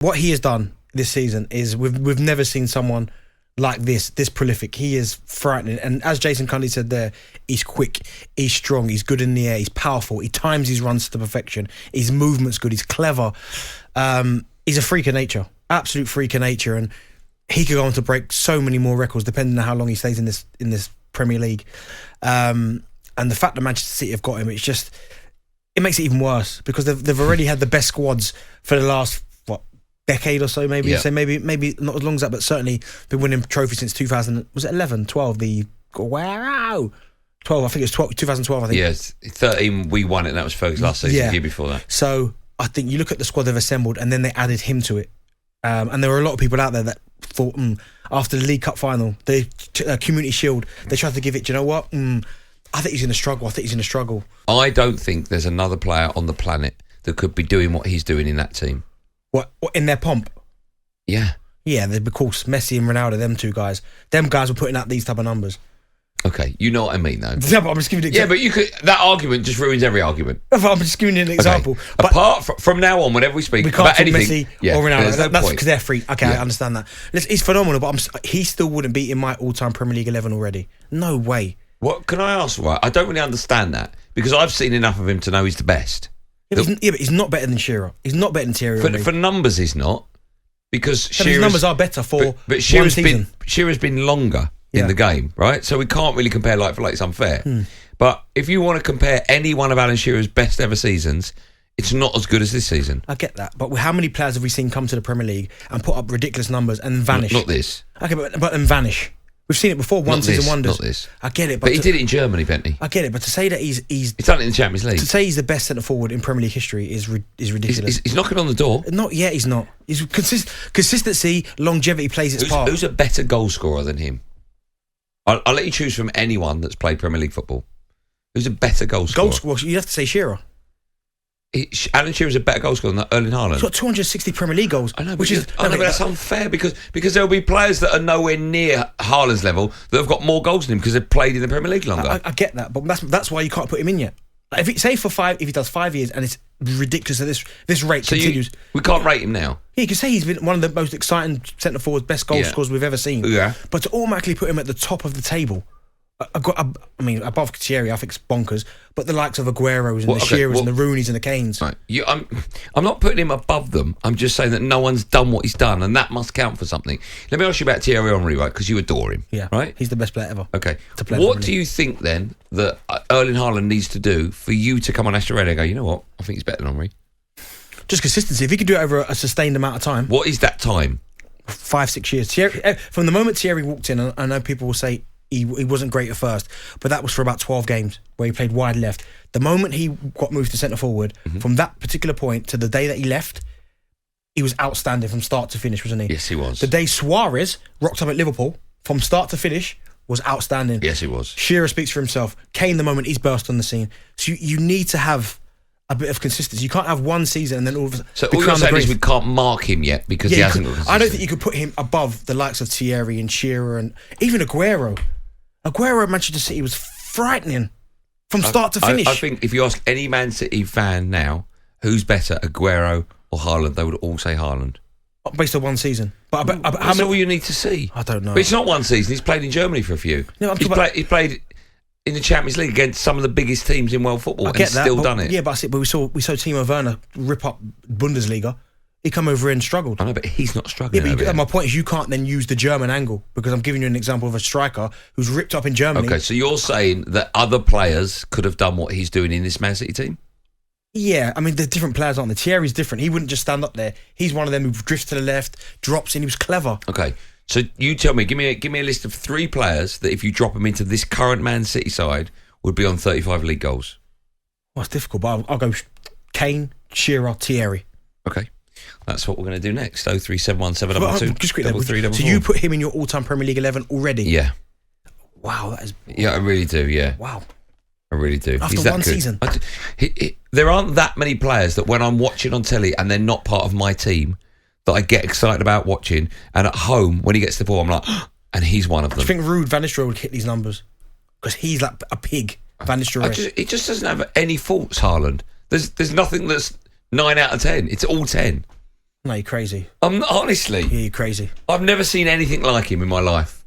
what he has done this season is we've never seen someone like this prolific. He is frightening. And as Jason Cundy said there, he's quick, he's strong, he's good in the air, he's powerful, he times his runs to perfection, his movement's good, he's clever. He's a freak of nature, absolute freak of nature, and he could go on to break so many more records depending on how long he stays in this Premier League. And the fact that Manchester City have got him, it makes it even worse because they've already had the best squads for the last decade or so, maybe. So maybe not as long as that, but certainly been winning trophies since 2000. Was it 11, 12? 12. I think it was 2012. I think. Yes, 13. We won it. And that was Ferg's last season. The year before that. So I think you look at the squad they've assembled, and then they added him to it. And there were a lot of people out there that thought after the League Cup final, the Community Shield, they tried to give it. Do you know what? I think he's going to struggle. I don't think there's another player on the planet that could be doing what he's doing in that team. What in their pomp? Yeah. Yeah, of course, Messi and Ronaldo, them two guys. Them guys were putting out these type of numbers. Okay, you know what I mean, though. Yeah, but I'm just giving you an example. Yeah, but that argument just ruins every argument. I'm just giving you an example. Okay. But apart from now on, whenever we speak about anything, Messi or Ronaldo, that's because they're free. Okay, I understand that. It's phenomenal, but he still wouldn't be in my all-time Premier League 11 already. No way. What can I ask? Right, I don't really understand that because I've seen enough of him to know he's the best. Yeah, but he's not better than Shearer. He's not better than Thierry Henry. For numbers, he's not. Because his numbers are better for but one season. Shearer's been longer in the game, right? So we can't really compare like for like. It's unfair. But if you want to compare any one of Alan Shearer's best ever seasons, it's not as good as this season. I get that. But how many players have we seen come to the Premier League and put up ridiculous numbers and vanish? Not this. Okay, but then vanish. We've seen it before, one season wonders. Not this. I get it. But he did it in Germany, Bentley. I get it, but to say that he's done it in the Champions League. To say he's the best centre-forward in Premier League history is ridiculous. He's knocking on the door. Not yet, he's not. He's consistency, longevity plays its part. Who's a better goal scorer than him? I'll let you choose from anyone that's played Premier League football. Who's a better goal scorer? You'd have to say Shearer. Alan Shearer's a better goal scorer than Erling Haaland. He's got 260 Premier League goals. I know, but that's unfair because there'll be players that are nowhere near Haaland's level that have got more goals than him because they've played in the Premier League longer. I get that, but that's why you can't put him in yet. If he does 5 years and it's ridiculous that this rate continues, we can't rate him now. Yeah, you can say he's been one of the most exciting centre forwards, best goal scorers we've ever seen. Yeah, but to automatically put him at the top of the table. Above Thierry, I think it's bonkers. But the likes of Aguero's and the Shearers and the Rooneys and the Kanes. Right. I'm not putting him above them. I'm just saying that no one's done what he's done, and that must count for something. Let me ask you about Thierry Henry, right? Because you adore him. Yeah. Right? He's the best player ever. Okay. What do you think then that Erling Haaland needs to do for you to come on Aston Radio and go, you know what? I think he's better than Henry. Just consistency. If he could do it over a sustained amount of time. What is that time? 5-6 years. Thierry, from the moment Thierry walked in, I know people will say he wasn't great at first, but that was for about 12 games where he played wide left. The moment he got moved to centre forward, from that particular point to the day that he left, he was outstanding from start to finish, wasn't he? Yes, he was. The day Suarez rocked up at Liverpool, from start to finish, was outstanding. Yes, he was. Shearer speaks for himself. Kane, the moment he's burst on the scene. So you need to have a bit of consistency. You can't have one season and then all of a sudden... So all you're saying is we can't mark him yet because he hasn't got consistency. I don't think you could put him above the likes of Thierry and Shearer and even Aguero. Aguero at Manchester City was frightening from start to finish. I think if you ask any Man City fan now who's better, Aguero or Haaland, they would all say Haaland. Based on one season. But that's all you need to see. I don't know. But it's not one season. He's played in Germany for a few. No, he played in the Champions League against some of the biggest teams in world football and still done it. Yeah, but we saw Timo Werner rip up Bundesliga. He come over here and struggled. I know, but he's not struggling. Yeah, but my point is you can't then use the German angle because I'm giving you an example of a striker who's ripped up in Germany. Okay, so you're saying that other players could have done what he's doing in this Man City team? Yeah, I mean, the different players aren't there. Thierry's different. He wouldn't just stand up there. He's one of them who drifts to the left, drops in. He was clever. Okay, so you tell me, give me a list of 3 players that if you drop them into this current Man City side would be on 35 league goals. Well, it's difficult, but I'll go Kane, Shearer, Thierry. Okay. That's what we're going to do next. 0371722 just quickly, so you put him in your all-time Premier League 11 already? Yeah. Wow, that is... Yeah, I really do, yeah. Wow. I really do. After one season? There aren't that many players that when I'm watching on telly and they're not part of my team that I get excited about watching, and at home, when he gets the ball, I'm like, and he's one of them. Do you think Ruud Van Der Sar would hit these numbers? Because he's like a pig, Van Der Sar. He just doesn't have any faults, Haaland. There's nothing that's 9 out of 10. It's all 10. No, you're crazy. I'm honestly. Yeah, you're crazy. I've never seen anything like him in my life.